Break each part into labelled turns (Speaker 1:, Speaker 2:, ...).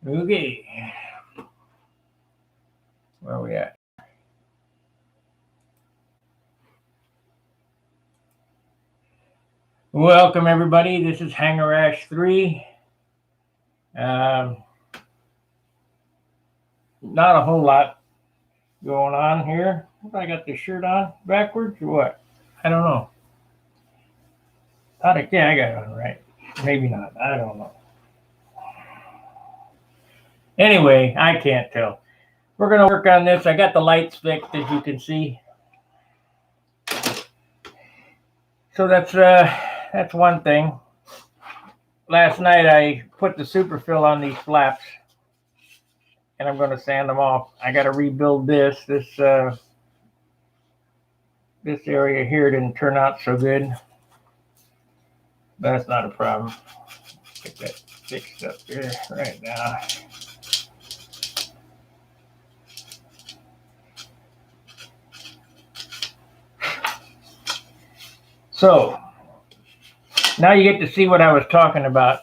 Speaker 1: Okay. Where are we at? Welcome, everybody. This is Hangar Rash 3. Not a whole lot going on here. I got the shirt on backwards or what? I don't know. I got it on right. Maybe not. I don't know. Anyway, I can't tell. We're going to work on this. I got the lights fixed, as you can see. So that's one thing. Last night I put the superfill on these flaps, and I'm going to sand them off. I got to rebuild this area here didn't turn out so good. That's not a problem. Get that fixed up here right now. So now you get to see what I was talking about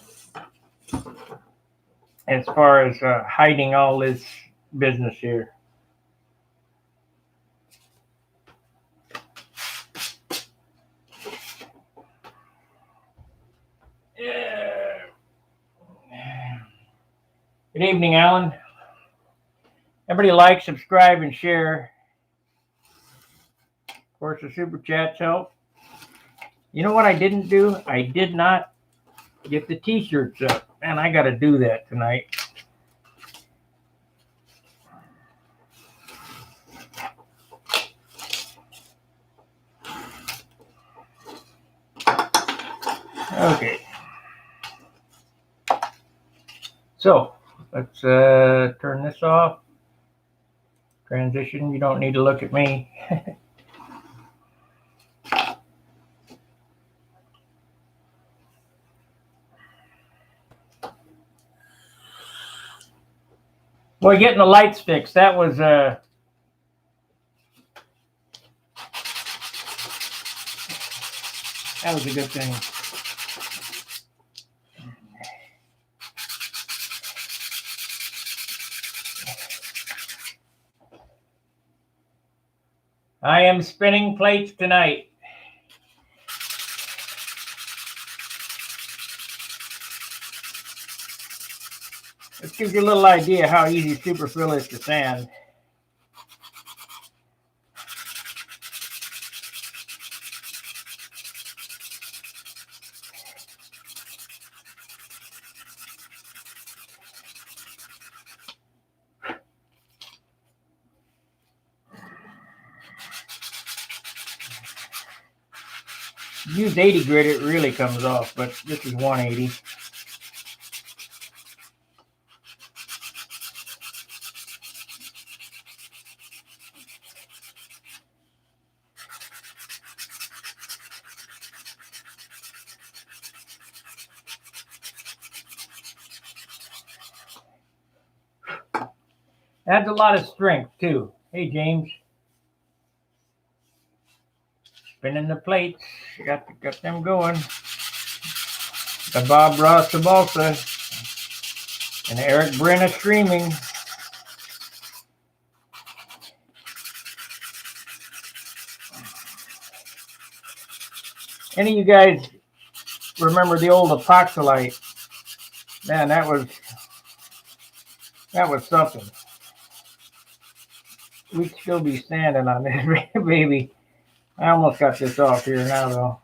Speaker 1: as far as hiding all this business here. Good evening, Alan. Everybody like, subscribe, and share. Of course, the super chats help. You know what I didn't do? I did not get the t-shirts up. Man, I got to do that tonight. Okay. So let's turn this off. Transition, you don't need to look at me. Boy, getting the lights fixed, that was a good thing. I am spinning plates tonight. This gives you a little idea how easy superfill is to sand. Use 80 grit, it really comes off, but this is 180. Adds a lot of strength too. Hey, James. Spinning the plates. Got them going. The Bob Ross the Balsa and Eric Brenna streaming. Any of you guys remember the old epoxylite? Man, that was something. We'd still be standing on this baby. I almost got this off here now, though.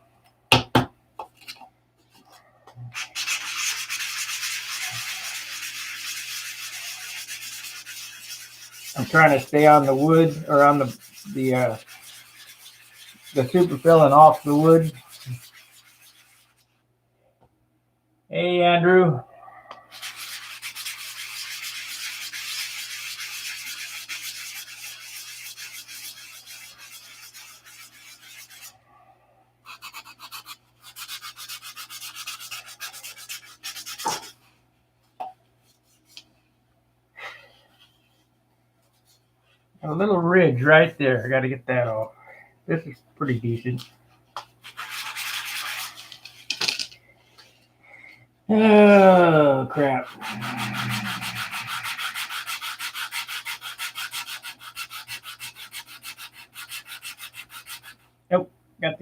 Speaker 1: I'm trying to stay on the wood, or on the superfill and off the wood. Hey, Andrew. A little ridge right there. I got to get that off. This is pretty decent. Oh, crap.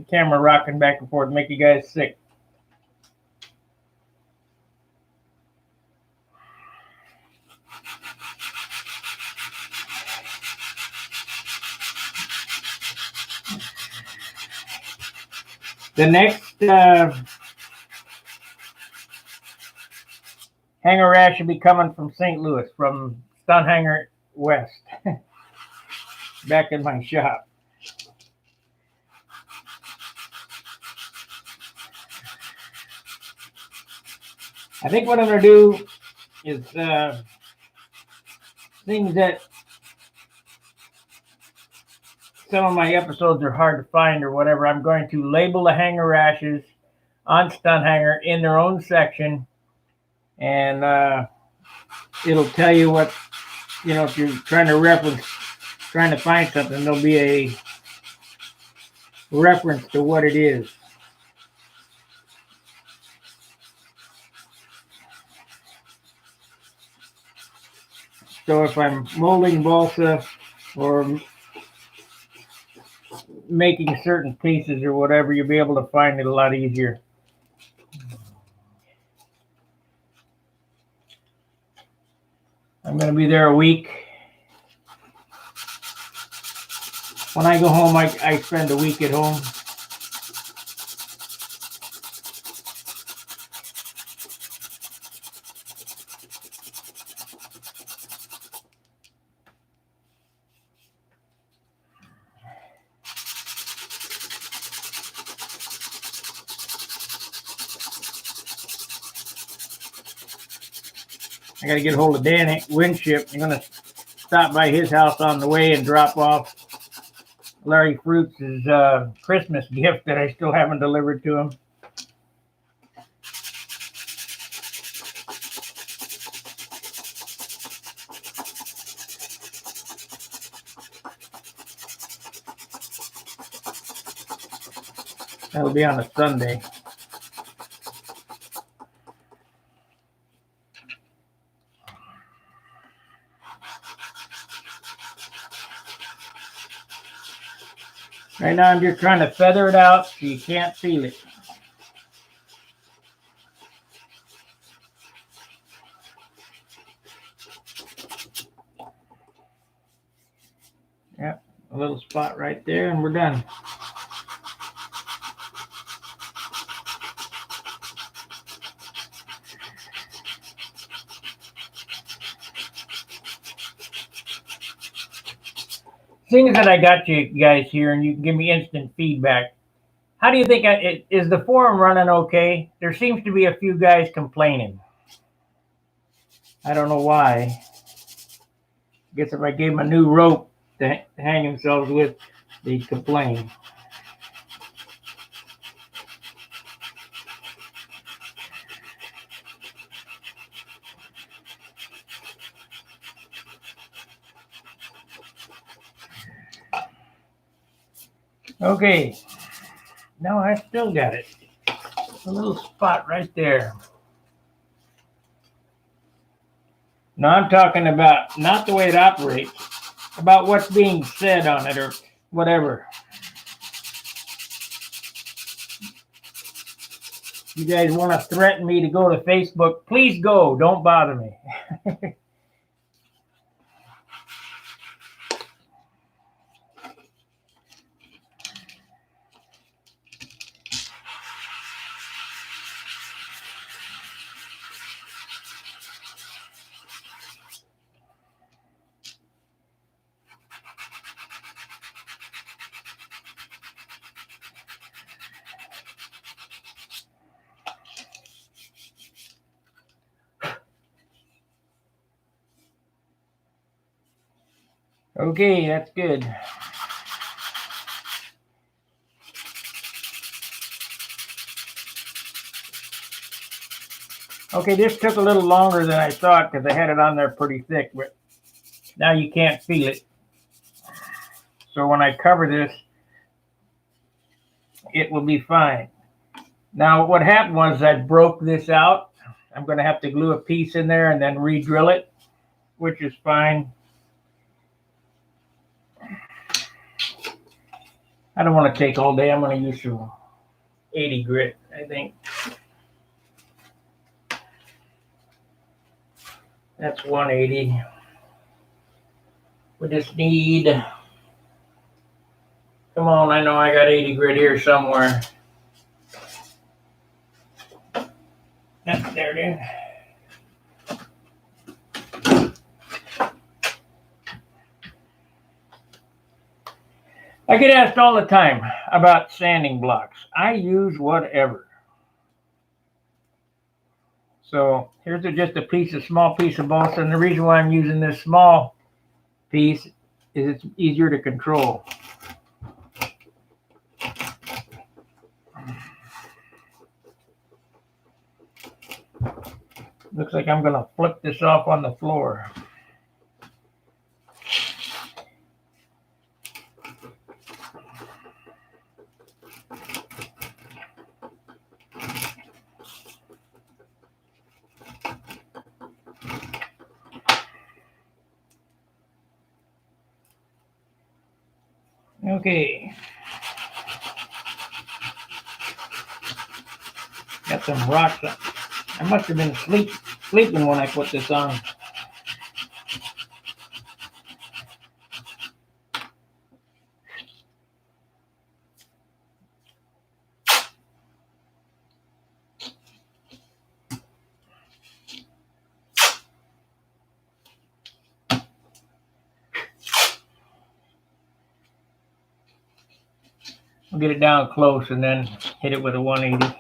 Speaker 1: camera rocking back and forth, make you guys sick. The next Hangar Rash should be coming from St. Louis, from Stunt Hangar West, back in my shop. I think what I'm going to do is things that some of my episodes are hard to find or whatever, I'm going to label the Hangar Rashes on Stunt Hangar in their own section, and it'll tell you what, if you're trying to find something, there'll be a reference to what it is. So if I'm molding balsa or making certain pieces or whatever, you'll be able to find it a lot easier. I'm going to be there a week. When I go home, I spend a week at home. I got to get a hold of Dan Winship. I'm going to stop by his house on the way and drop off Larry Fruits' Christmas gift that I still haven't delivered to him. That'll be on a Sunday. Right now I'm just trying to feather it out so you can't feel it. Yep, a little spot right there and we're done. Seeing that I got you guys here and you can give me instant feedback, how do you think is the forum running okay? There seems to be a few guys complaining. I don't know why. I guess if I gave them a new rope to hang themselves with, they'd complain. Okay, now I still got it. A little spot right there. Now I'm talking about not the way it operates, about what's being said on it or whatever. You guys want to threaten me to go to Facebook, please go, don't bother me. Okay, that's good. Okay, this took a little longer than I thought because I had it on there pretty thick, but now you can't feel it. So when I cover this, it will be fine. Now what happened was I broke this out. I'm going to have to glue a piece in there and then re-drill it, which is fine. I don't want to take all day. I'm going to use some 80 grit, I think. That's 180. We just need, come on, I know I got 80 grit here somewhere. Yep, there it is. I get asked all the time about sanding blocks. I use whatever. So here's just a small piece of balsa, and the reason why I'm using this small piece is it's easier to control. Looks like I'm gonna flip this off on the floor. Okay. Got some rocks up. I must have been sleeping when I put this on. I'll get it down close and then hit it with a 180.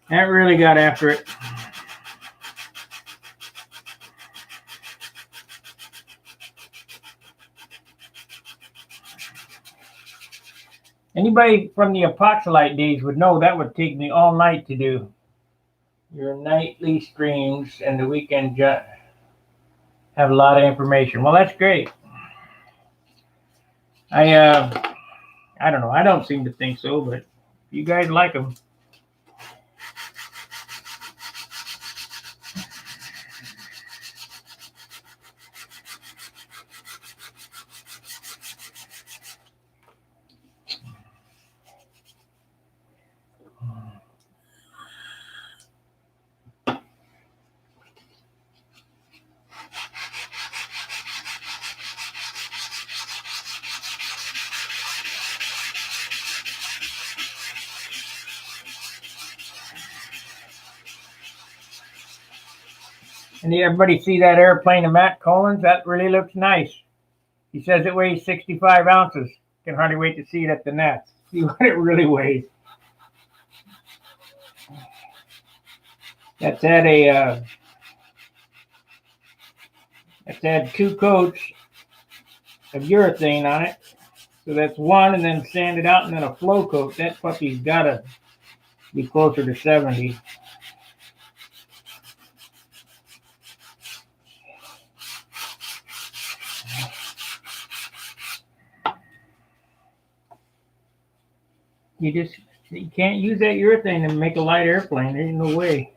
Speaker 1: That really got after it. Anybody from the epoxylite days would know that would take me all night to do. Your nightly streams and the weekend have a lot of information. Well, that's great. I don't know. I don't seem to think so, but you guys like them. And everybody see that airplane of Matt Collins? That really looks nice. He says it weighs 65 ounces. Can hardly wait to see it at the Nats. See what it really weighs. That's had that's had 2 coats of urethane on it. So that's 1, and then sanded out, and then a flow coat. That puppy's gotta be closer to 70. You can't use that urethane and make a light airplane. There ain't no way.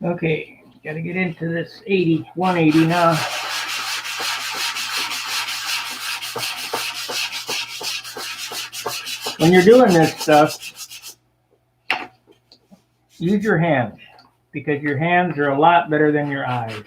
Speaker 1: Okay, got to get into this 180 now. When you're doing this stuff, use your hands, because your hands are a lot better than your eyes.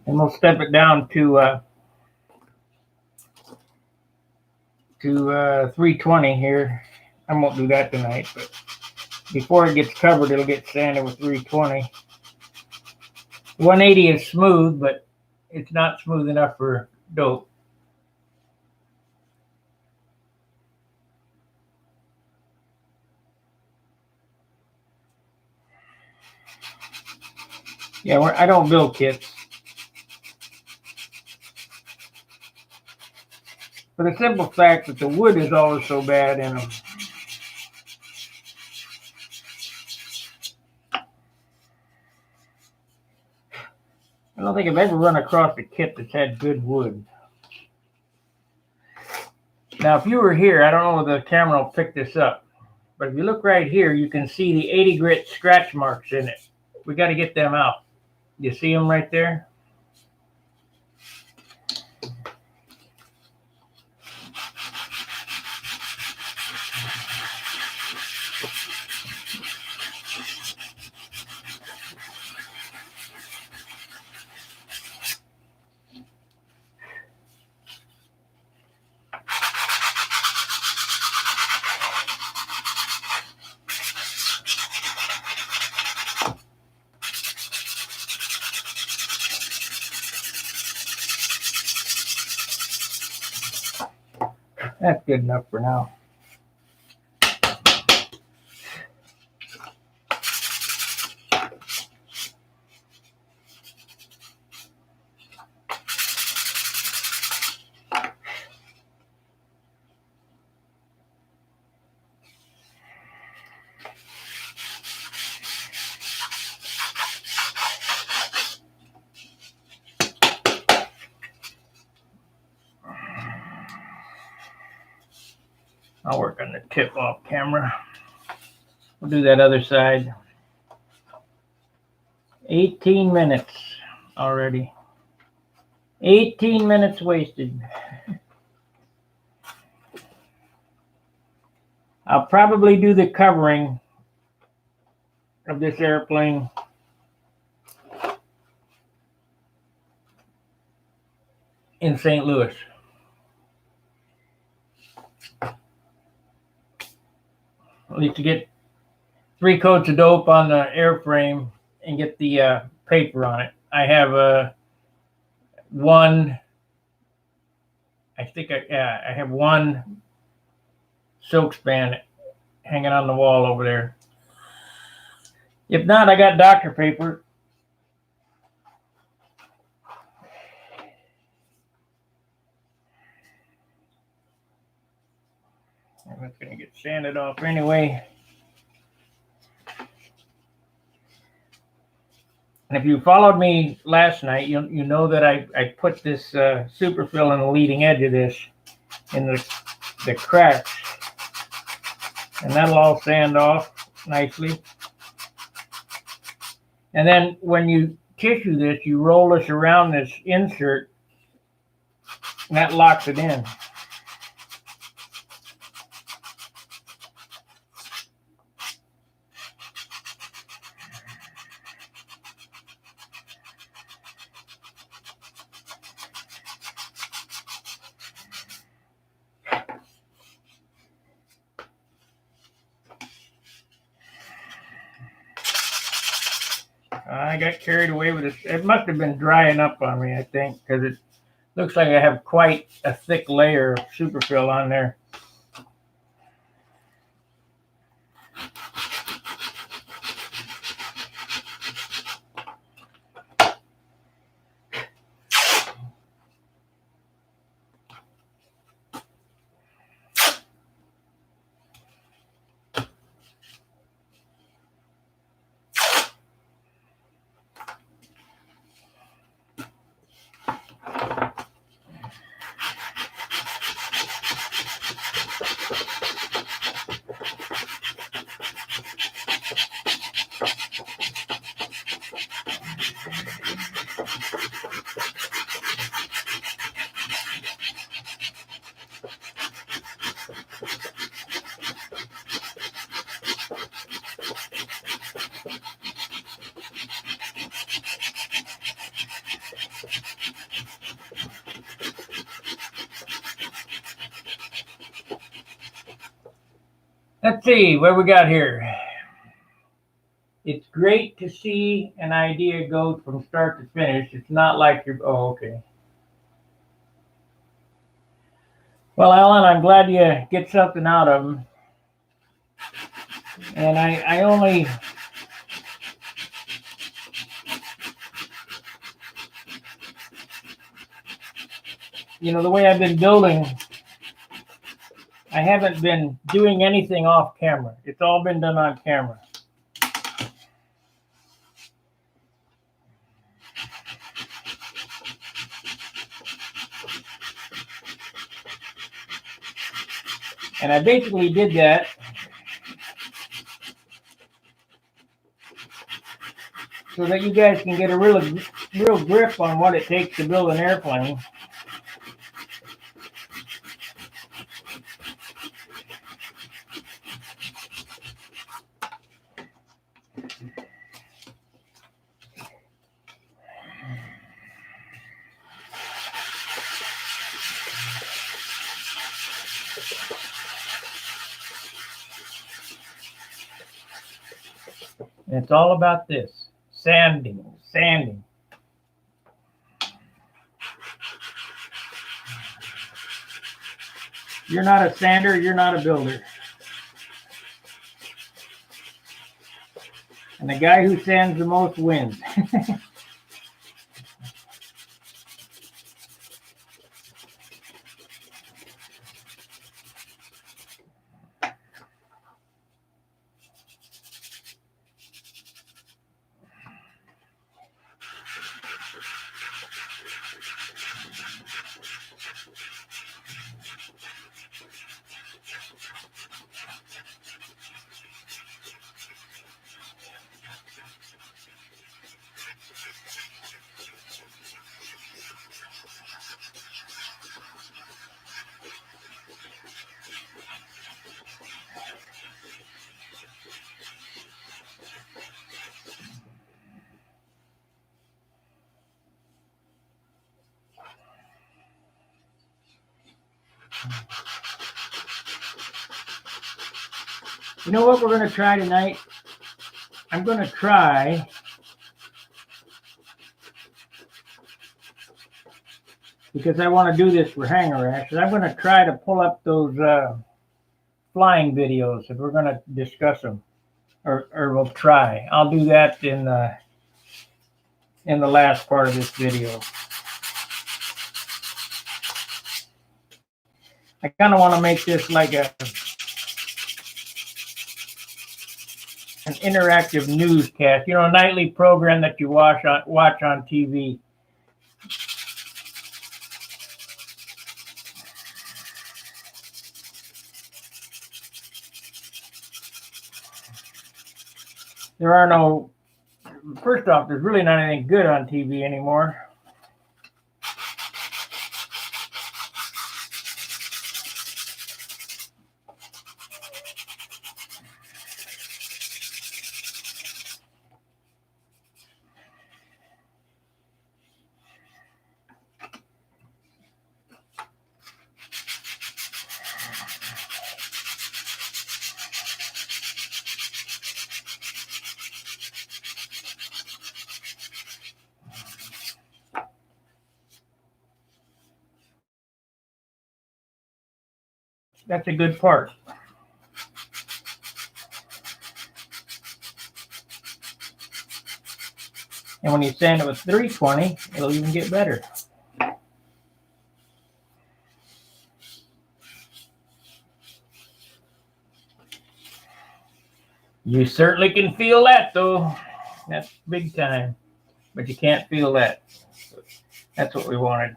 Speaker 1: And we'll step it down to 320 here. I won't do that tonight, but before it gets covered, it'll get sanded with 320. 180 is smooth, but it's not smooth enough for dope. Yeah, I don't build kits. For the simple fact that the wood is always so bad in them. I don't think I've ever run across a kit that's had good wood. Now, if you were here, I don't know if the camera will pick this up, but if you look right here, you can see the 80 grit scratch marks in it. We got to get them out. You see them right there? That's good enough for now. I'll work on the tip off camera. We'll do that other side. 18 minutes already. 18 minutes wasted. I'll probably do the covering of this airplane in St. Louis. At least to get 3 coats of dope on the airframe and get the paper on it. I have one. I think I have one silk span hanging on the wall over there. If not, I got Dr. paper. That's going to get sanded off anyway. And if you followed me last night, you know that I put this superfill in the leading edge of this in the cracks. And that'll all sand off nicely. And then when you tissue this, you roll this around this insert, and that locks it in. I got carried away with it. It must have been drying up on me, I think, because Looks like I have quite a thick layer of superfill on there. Let's see what we got here. It's great to see an idea go from start to finish. It's not like you're, oh, okay. Well, Alan, I'm glad you get something out of them. And I only, the way I've been building, I haven't been doing anything off camera. It's all been done on camera. And I basically did that so that you guys can get a real grip on what it takes to build an airplane. And it's all about this, sanding. You're not a sander, you're not a builder. And the guy who sands the most wins. You know what we're going to try tonight? I'm going to try because I want to do this for Hangar Rash. I'm going to try to pull up those flying videos and we're going to discuss them, or we'll try. I'll do that in the last part of this video. I kind of want to make this like an interactive newscast, a nightly program that you watch on TV. First off, there's really not anything good on TV anymore. That's a good part. And when you sand it with 320, it'll even get better. You certainly can feel that, though. That's big time. But you can't feel that. That's what we wanted.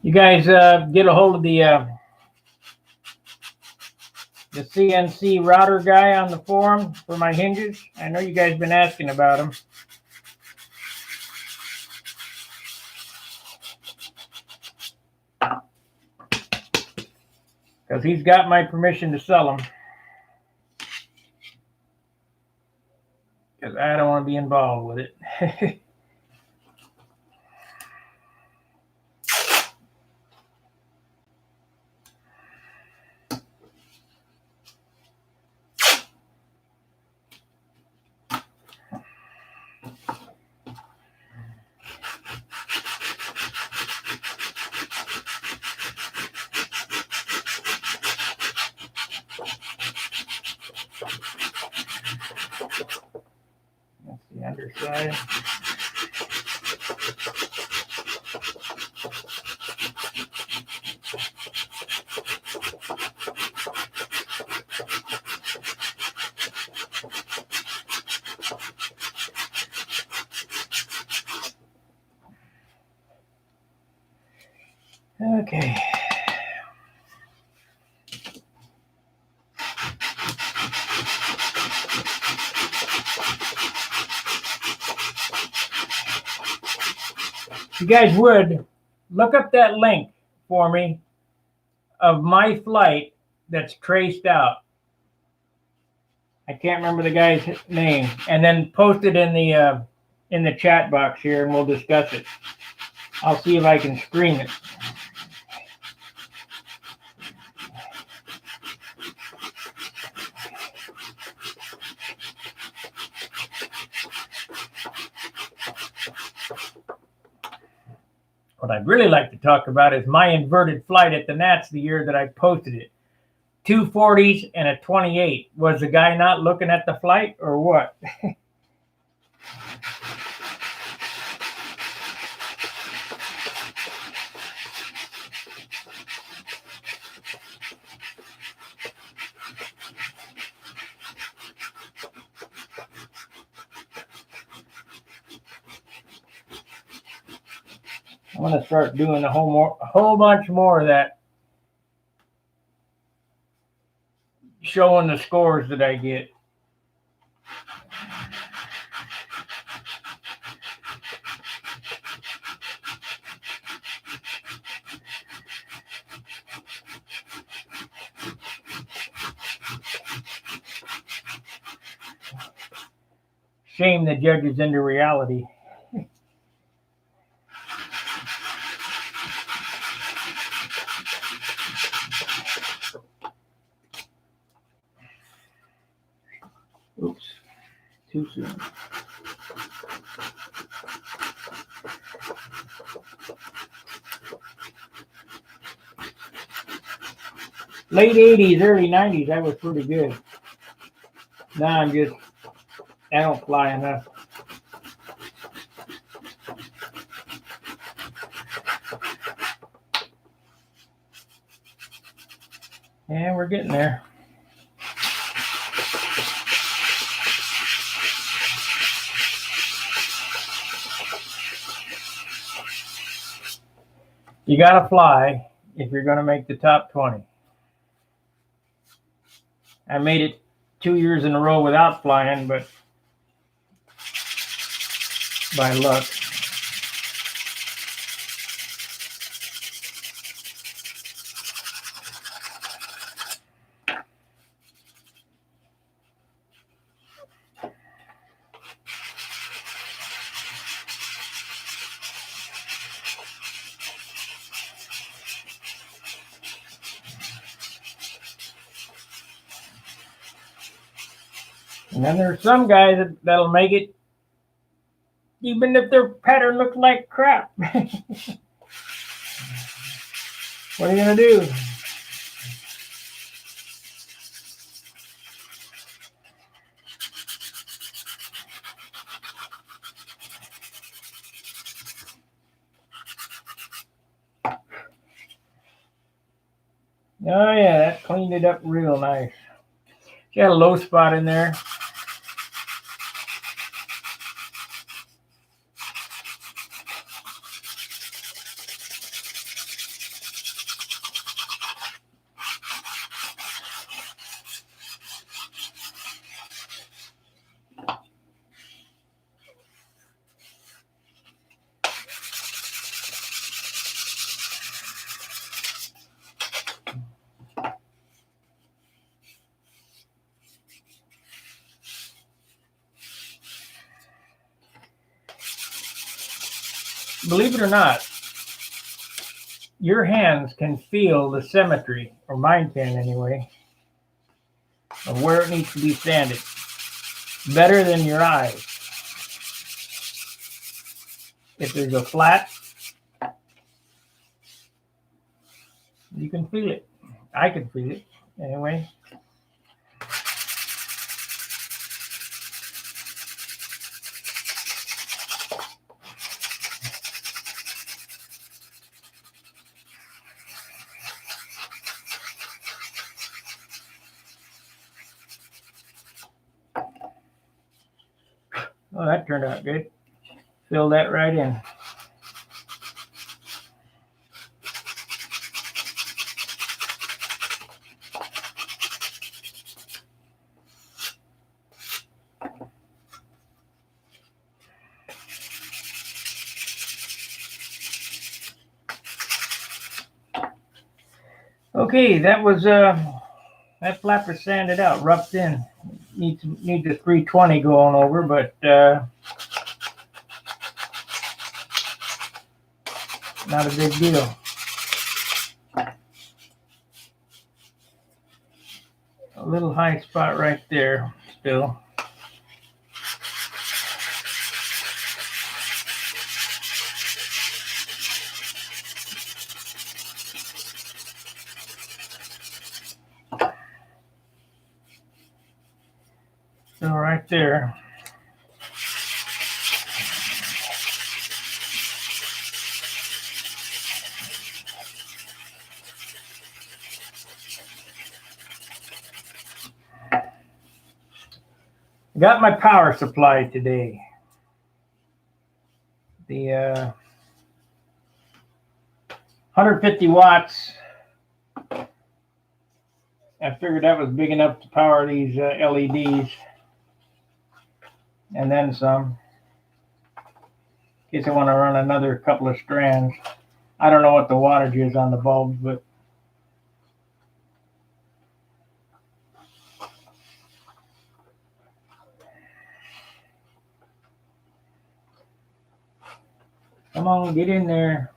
Speaker 1: You guys get a hold of the CNC router guy on the forum for my hinges. I know you guys been asking about him. Because he's got my permission to sell them. Because I don't want to be involved with it. That's the underside. Okay. If you guys would, look up that link for me of my flight that's traced out. I can't remember the guy's name. And then post it in the chat box here and we'll discuss it. I'll see if I can screen it. What I'd really like to talk about is my inverted flight at the Nats the year that I posted it. 2 40s and a 28. Was the guy not looking at the flight or what? I'm going to start doing a whole bunch more of that. Showing the scores that I get. Shame the judges into reality. Oops, too soon. Late 80s, early 90s, that was pretty good. Now I don't fly enough. And we're getting there. You got to fly if you're going to make the top 20. I made it 2 years in a row without flying, but by luck. And then there's some guys that'll make it even if their pattern looks like crap. What are you gonna do? Oh yeah, that cleaned it up real nice. Got a low spot in there. Believe it or not, your hands can feel the symmetry, or mine can anyway, of where it needs to be sanded. Better than your eyes. If there's a flat, you can feel it. I can feel it anyway. Oh, that turned out good. Fill that right in. Okay, that was that flap is sanded out, roughed in. Need the 320 going over, but not a big deal. A little high spot right there still. So right there. Got my power supply today. The 150 watts. I figured that was big enough to power these LEDs. And then some. In case I want to run another couple of strands. I don't know what the wattage is on the bulbs, but come on, get in there.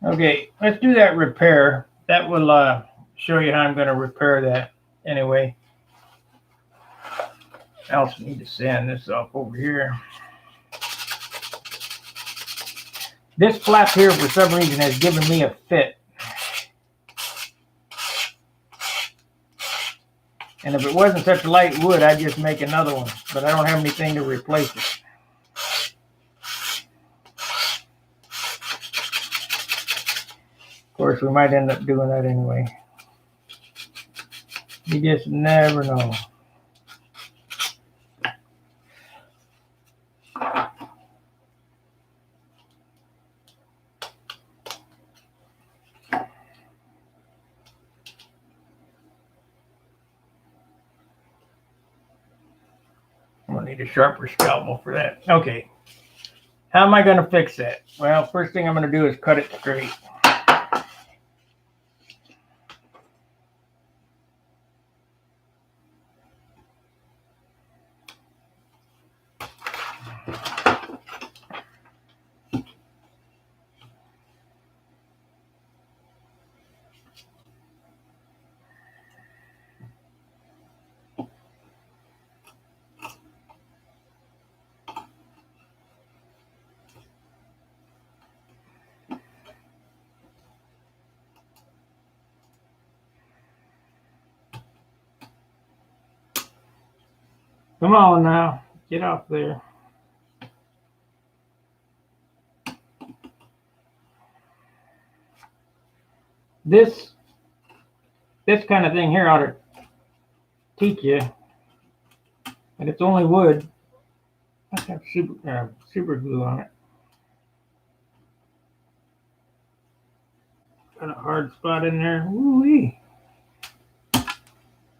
Speaker 1: Okay, let's do that repair. That will show you how I'm going to repair that anyway. I also need to sand this off over here. This flap here, for some reason, has given me a fit. And if it wasn't such light wood, I'd just make another one. But I don't have anything to replace it. Of course, we might end up doing that anyway. You just never know. I'm going to need a sharper scalpel for that. Okay. How am I going to fix that? Well, first thing I'm going to do is cut it straight. Come on now, get off there. This kind of thing here ought to teach you, and it's only wood. Let's have super glue on it. Got a hard spot in there. Woo-wee.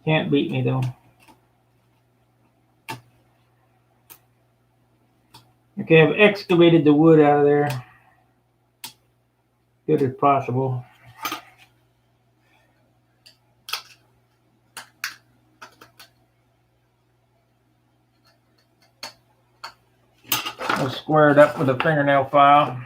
Speaker 1: Can't beat me though. Okay, I've excavated the wood out of there. Good as possible. I'll square it up with a fingernail file.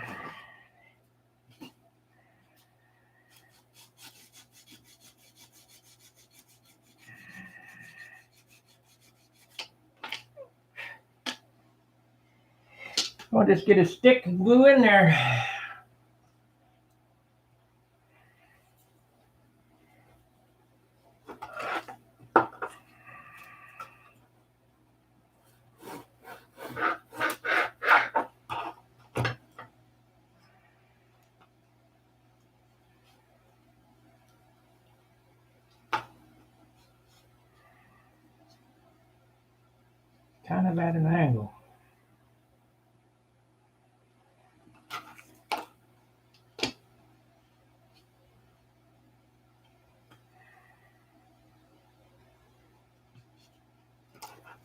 Speaker 1: I'll just get a stick and glue in there. Kind of at an angle.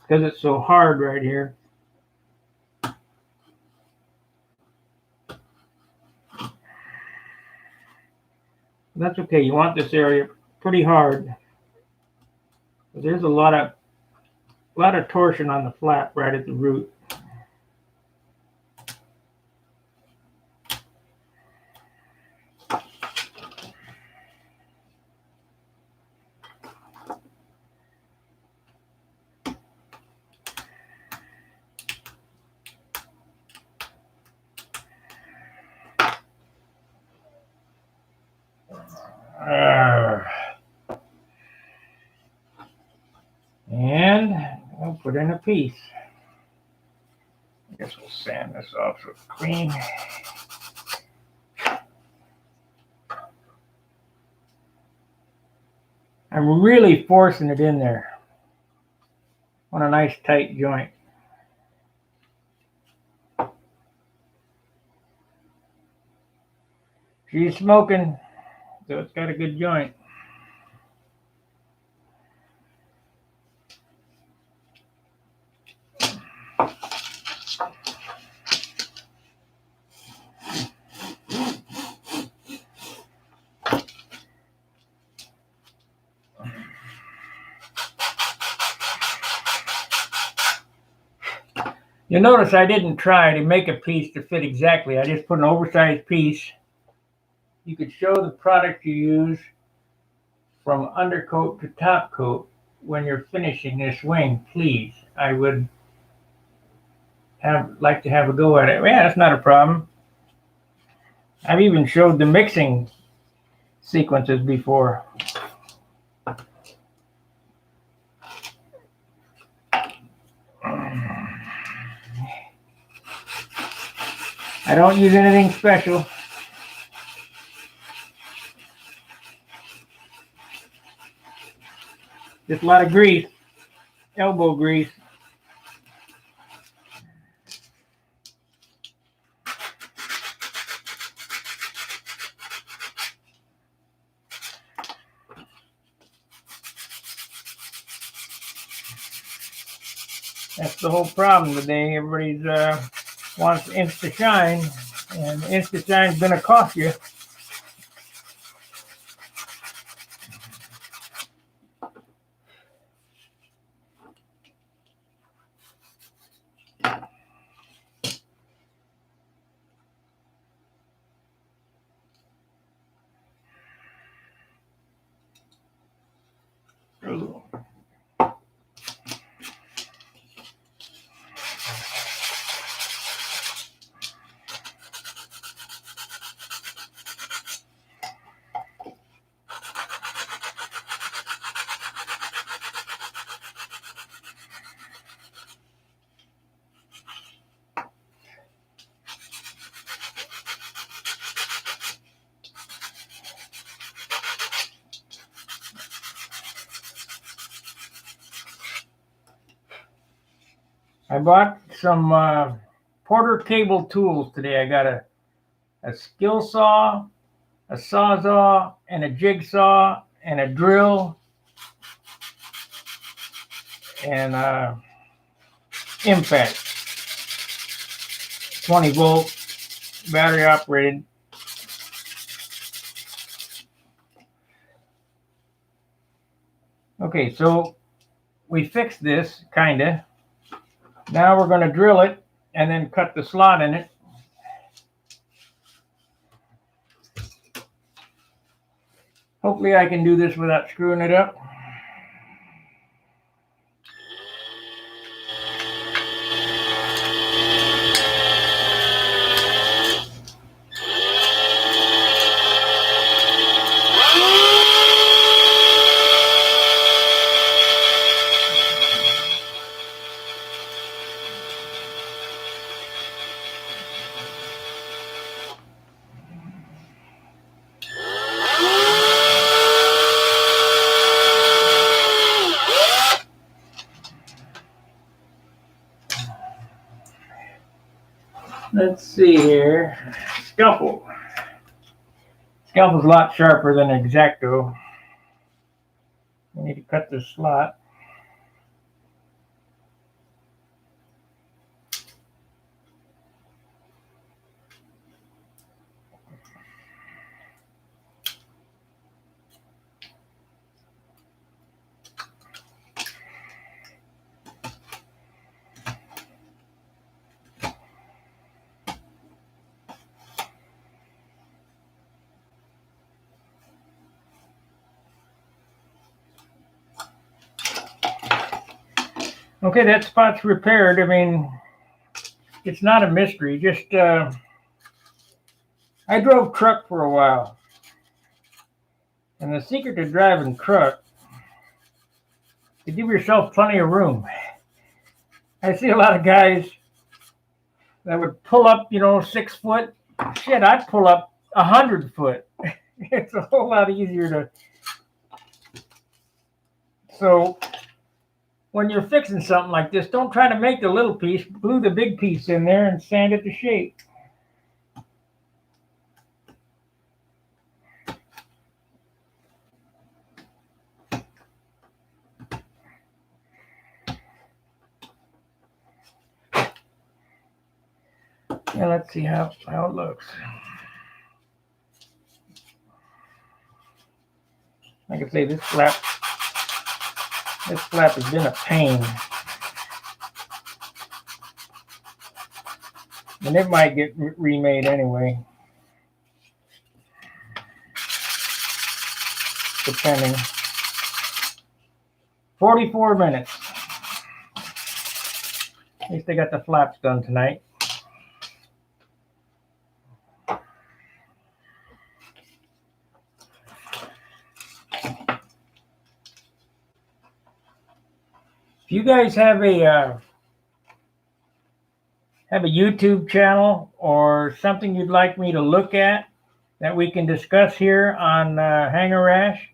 Speaker 1: Because it's so hard right here. That's okay. You want this area pretty hard. There's a lot of torsion on the flap right at the root. And I'll put in a piece. I guess we'll sand this off so it's clean. I'm really forcing it in there. I want a nice tight joint. She's smoking, so it's got a good joint. You'll notice I didn't try to make a piece to fit exactly. I just put an oversized piece. You could show the product you use from undercoat to top coat when you're finishing this wing, please. I would like to have a go at it. Yeah, that's not a problem. I've even showed the mixing sequences before. I don't use anything special. Just a lot of grease, elbow grease. That's the whole problem today. Everybody's wants Insta Shine, and Insta Shine's gonna cost you. I bought some Porter cable tools today. I got a skill saw, a sawzall, and a jigsaw, and a drill, and impact, 20-volt, battery operated. Okay, so we fixed this, kinda. Now we're going to drill it and then cut the slot in it. Hopefully I can do this without screwing it up. Let's see here. Scalpel. Scalpel's a lot sharper than X-Acto. We need to cut this slot. Okay, that spot's repaired. I mean, it's not a mystery. Just, I drove truck for a while. And the secret to driving truck, to give yourself plenty of room. I see a lot of guys that would pull up, 6 foot. Shit, I'd pull up 100 foot. It's a whole lot easier to. So when you're fixing something like this, don't try to make the little piece, glue the big piece in there and sand it to shape. Yeah, let's see how it looks. Like I say, this flap has been a pain. And it might get remade anyway. Depending. 44 minutes. At least they got the flaps done tonight. If you guys have a YouTube channel or something you'd like me to look at that we can discuss here on Hangar Rash,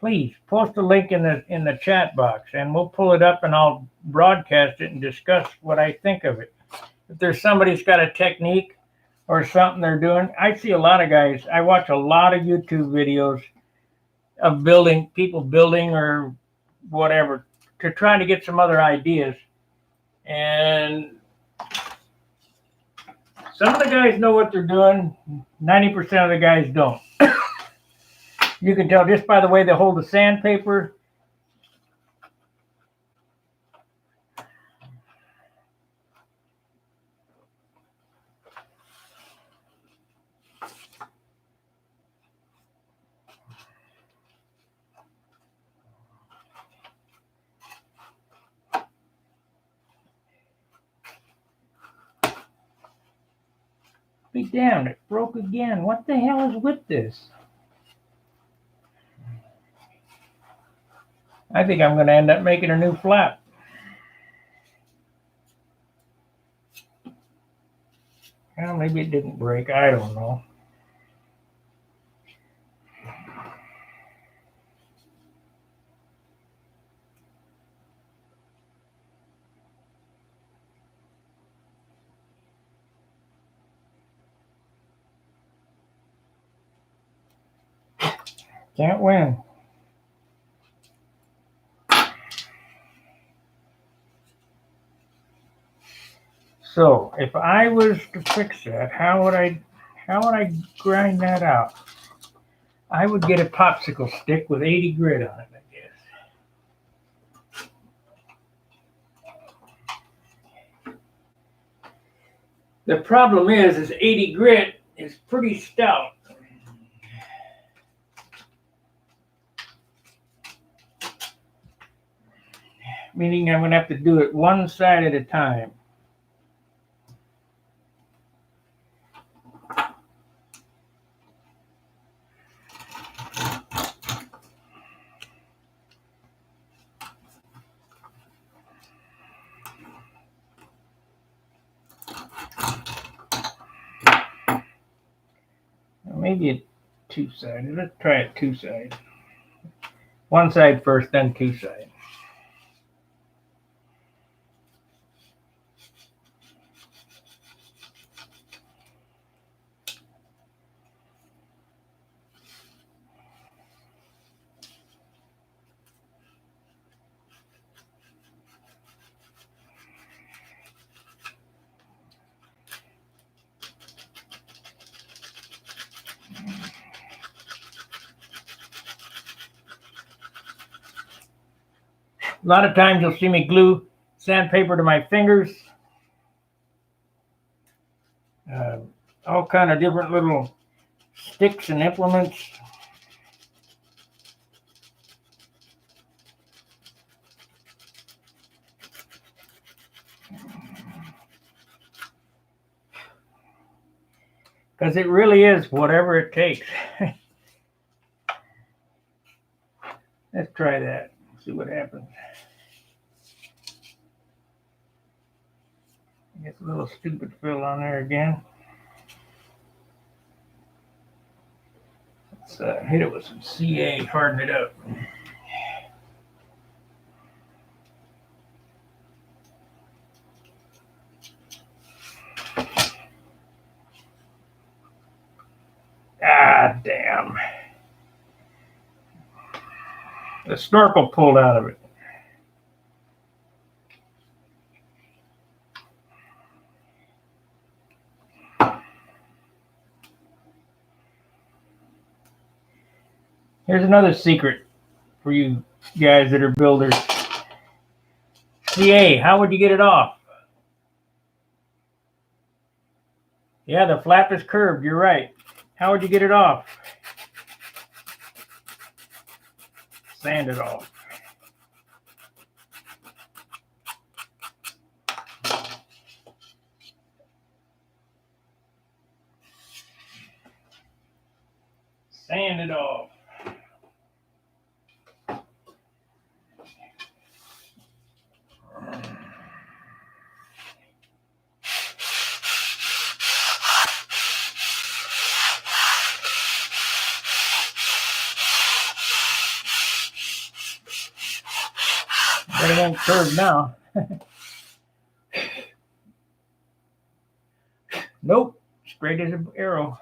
Speaker 1: please post a link in the chat box and we'll pull it up and I'll broadcast it and discuss what I think of it. If there's somebody who's got a technique or something they're doing, I see a lot of guys. I watch a lot of YouTube videos of people building or whatever to try to get some other ideas. And some of the guys know what they're doing. 90% of the guys don't. You can tell just by the way they hold the sandpaper. Be damned, it broke again. What the hell is with this? I think I'm going to end up making a new flap. Well, maybe it didn't break. I don't know. Can't win. So if I was to fix that, how would I grind that out? I would get a popsicle stick with 80 grit on it, I guess. The problem is 80 grit is pretty stout. Meaning I'm going to have to do it one side at a time. Maybe a two-sided. Let's try it two-sided. One side first, then two-sided. A lot of times you'll see me glue sandpaper to my fingers. All kind of different little sticks and implements. Because it really is whatever it takes. Let's try that. See what happens. Get a little stupid fill on there again. Let's hit it with some CA, harden it up. Ah, damn. The snorkel pulled out of it. Here's another secret for you guys that are builders. CA, how would you get it off? Yeah, the flap is curved, you're right. How would you get it off? Sand it off. Sand it off. But it won't curve now. Nope, straight as an arrow.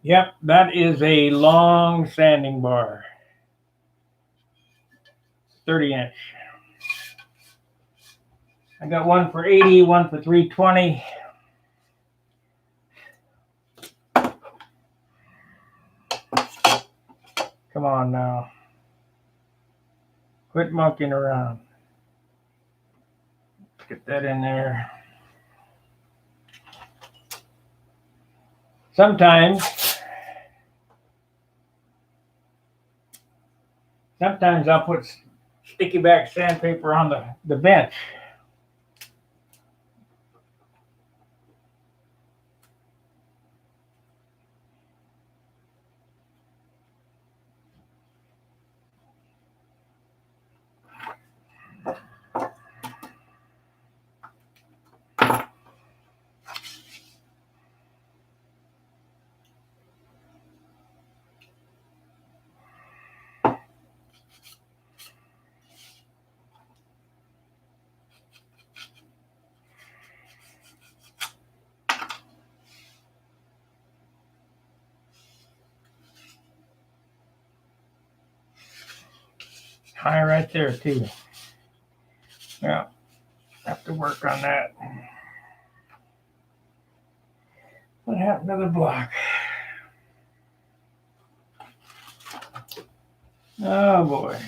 Speaker 1: Yep, that is a long sanding bar. 30-inch. I got one for 80, one for 320. Come on now. Quit monkeying around. Get that in there. Sometimes I'll put sticky back sandpaper on the bench. High right there too. Yeah, have to work on that. What happened to the block? Oh boy.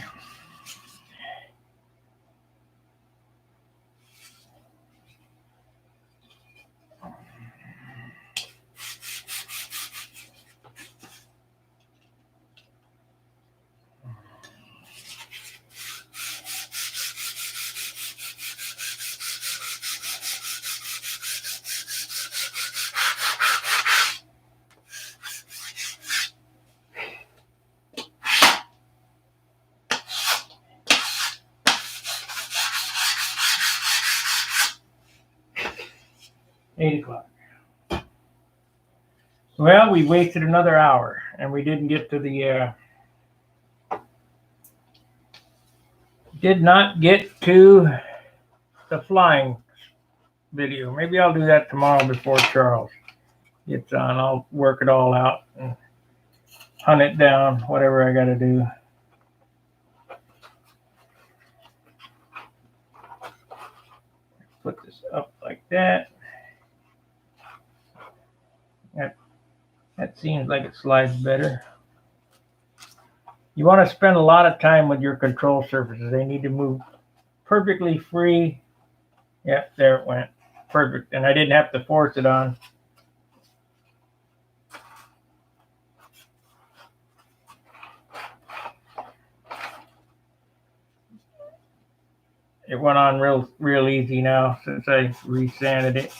Speaker 1: $8. Well, we wasted another hour, and we didn't get to the. Did not get to the flying video. Maybe I'll do that tomorrow before Charles gets on. I'll work it all out and hunt it down, whatever I got to do. Put this up like that. That seems like it slides better. You want to spend a lot of time with your control surfaces. They need to move perfectly free. Yep, there it went. Perfect. And I didn't have to force it on. It went on real easy now since I resanded it.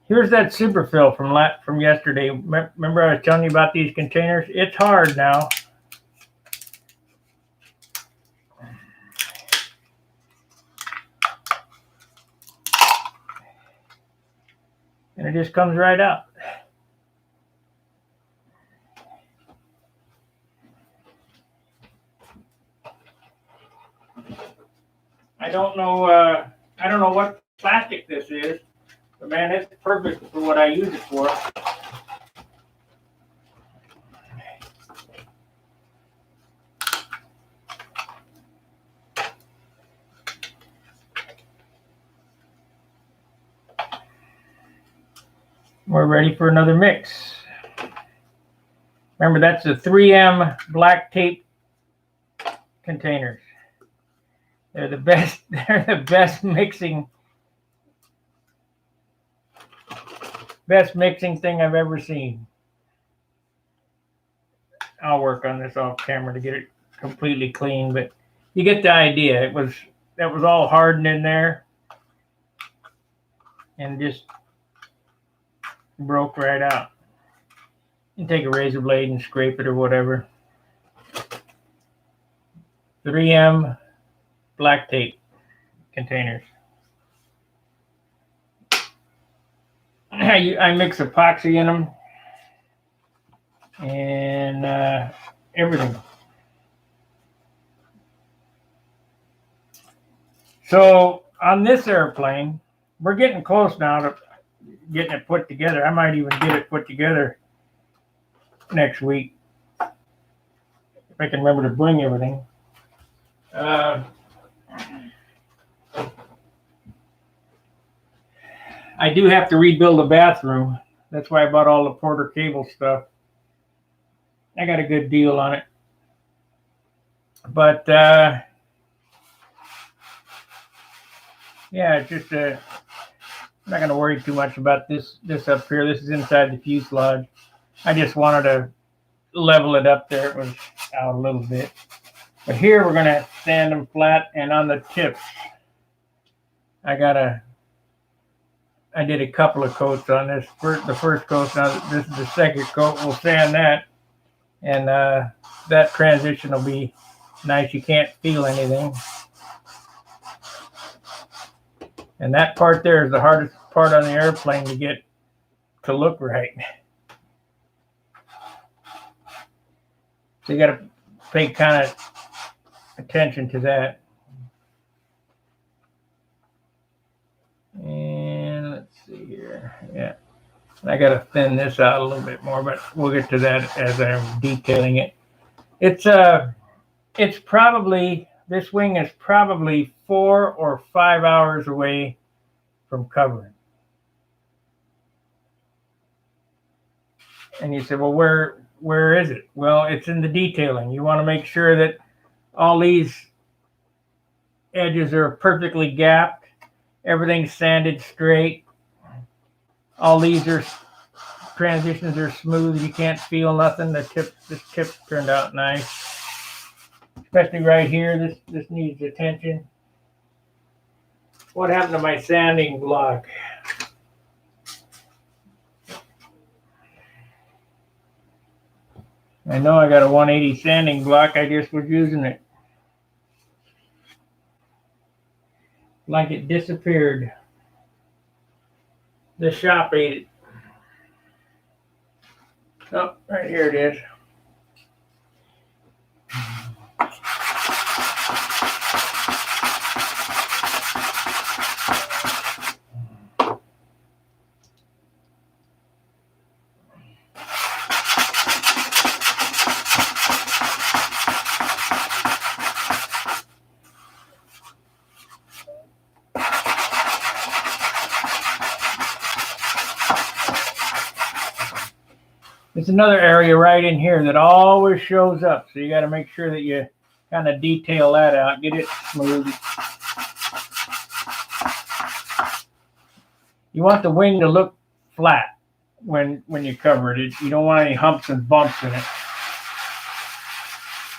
Speaker 1: Here's that superfill from yesterday. Remember I was telling you about these containers? It's hard now. And it just comes right out. I don't know what plastic this is, but man, it's perfect for what I use it for. We're ready for another mix. Remember, that's the 3M black tape containers. They're the best. They're the best mixing thing I've ever seen. I'll work on this off camera to get it completely clean, but you get the idea. That was all hardened in there and just broke right out. You can take a razor blade and scrape it or whatever. 3M black tape containers. I mix epoxy in them and everything. So on this airplane, we're getting close now to getting it put together. I might even get it put together next week if I can remember to bring everything. I do have to rebuild a bathroom. That's why I bought all the Porter Cable stuff. I got a good deal on it. But yeah, it's just I'm not going to worry too much about this up here. This is inside the fuselage. I just wanted to level it up there. It was out a little bit. But here we're going to sand them flat, and on the tips, I did a couple of coats on this. The first coat, now this is the second coat. We'll sand that, and that transition will be nice. You can't feel anything. And that part there is the hardest part on the airplane to get to look right. So you got to pay kind of attention to that. And let's see here. Yeah. I got to thin this out a little bit more, but we'll get to that as I'm detailing it. It's probably, this wing is probably 4 or 5 hours away from covering. And you say, well, where is it? Well, it's in the detailing. You want to make sure that all these edges are perfectly gapped. Everything's sanded straight. All these transitions are smooth. You can't feel nothing. This tip turned out nice. Especially right here, this needs attention. What happened to my sanding block? I know I got a 180 sanding block. I just was using it. Like it disappeared. The shop ate it. Oh, right here it is. It's another area right in here that always shows up. So you got to make sure that you kind of detail that out, get it smooth. You want the wing to look flat when you cover it. You don't want any humps and bumps in it.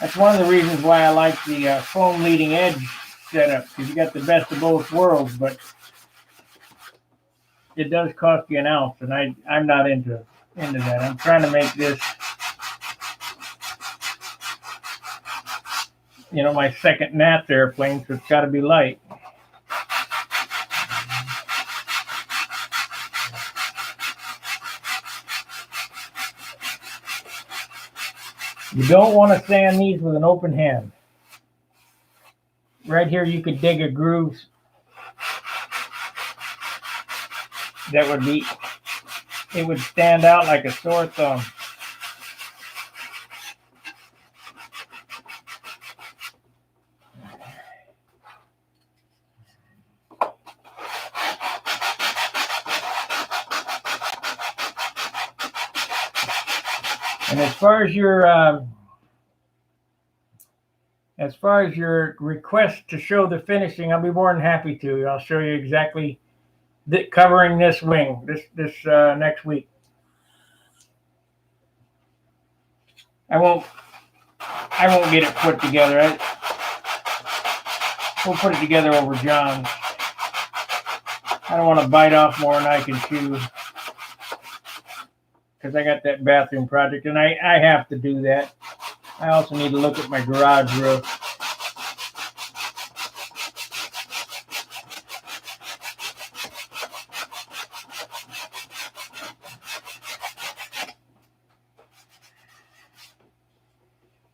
Speaker 1: That's one of the reasons why I like the foam leading edge setup, because you got the best of both worlds, but it does cost you an ounce, and I'm not into that. I'm trying to make this, my second Nats airplane, so it's got to be light. You don't want to sand these with an open hand. Right here, you could dig a groove that it would stand out like a sore thumb. And as far as your request to show the finishing, I'll be more than happy to. I'll show you exactly covering this wing this next week. I won't get it put together. We'll put it together over John's. I don't want to bite off more than I can chew, because I got that bathroom project, and I have to do that. I also need to look at my garage roof.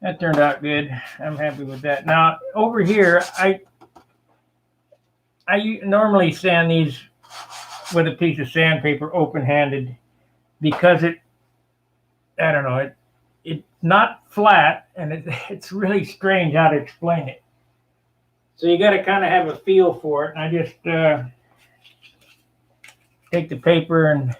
Speaker 1: That turned out good. I'm happy with that. Now, over here, I normally sand these with a piece of sandpaper open-handed, because I don't know, it's not flat, and it's really strange how to explain it. So you got to kind of have a feel for it. And I just take the paper and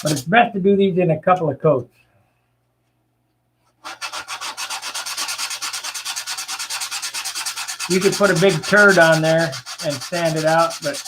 Speaker 1: but it's best to do these in a couple of coats. You could put a big turd on there and sand it out, but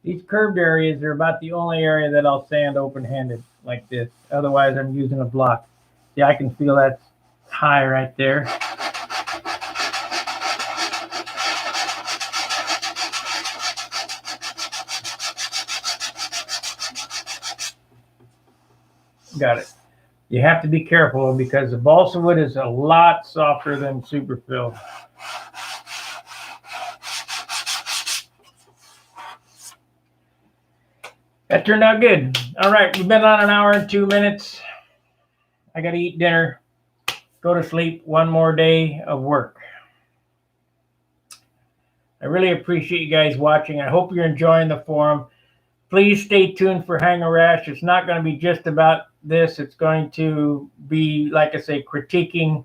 Speaker 1: these curved areas are about the only area that I'll sand open-handed like this. Otherwise, I'm using a block. See, I can feel that's high right there. Got it. You have to be careful because the balsa wood is a lot softer than superfill. That turned out good. All right, we've been on an hour and 2 minutes. I got to eat dinner, go to sleep. One more day of work. I really appreciate you guys watching. I hope you're enjoying the forum. Please stay tuned for Hangar Rash. It's not going to be just about this. It's going to be, like I say, critiquing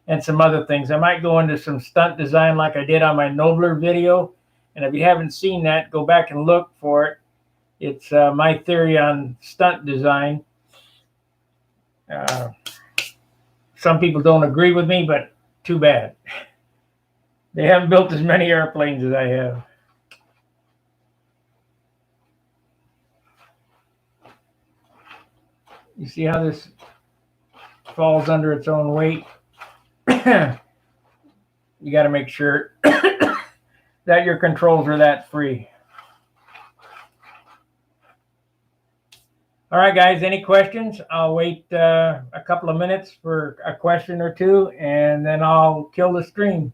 Speaker 1: and some other things. I might go into some stunt design like I did on my Nobler video. And if you haven't seen that, go back and look for it. It's my theory on stunt design. Some people don't agree with me, but too bad. They haven't built as many airplanes as I have. You see how this falls under its own weight? You got to make sure that your controls are that free. All right, guys, any questions? I'll wait a couple of minutes for a question or two, and then I'll kill the stream.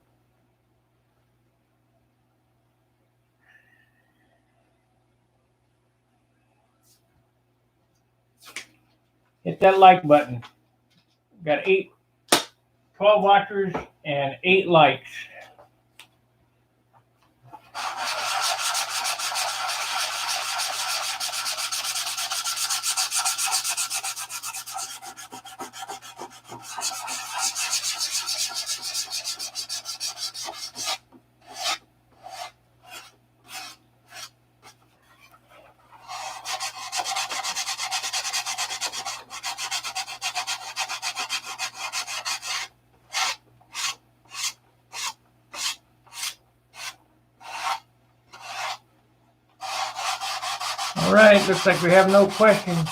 Speaker 1: Hit that like button. Got 12 watchers and 8 likes. All right, looks like we have no questions.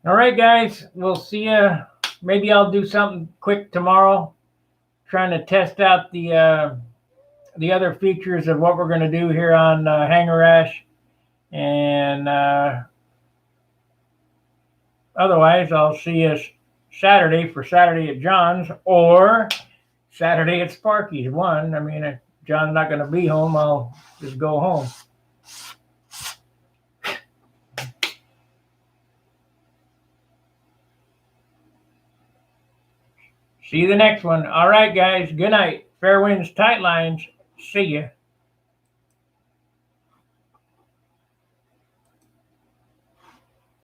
Speaker 1: All right, guys, we'll see you. Maybe I'll do something quick tomorrow, trying to test out the other features of what we're going to do here on Hangar Rash. And otherwise, I'll see you Saturday for Saturday at John's or Saturday at Sparky's. One, I mean, if John's not going to be home, I'll just go home. See you the next one. All right, guys. Good night. Fair winds, tight lines. See ya.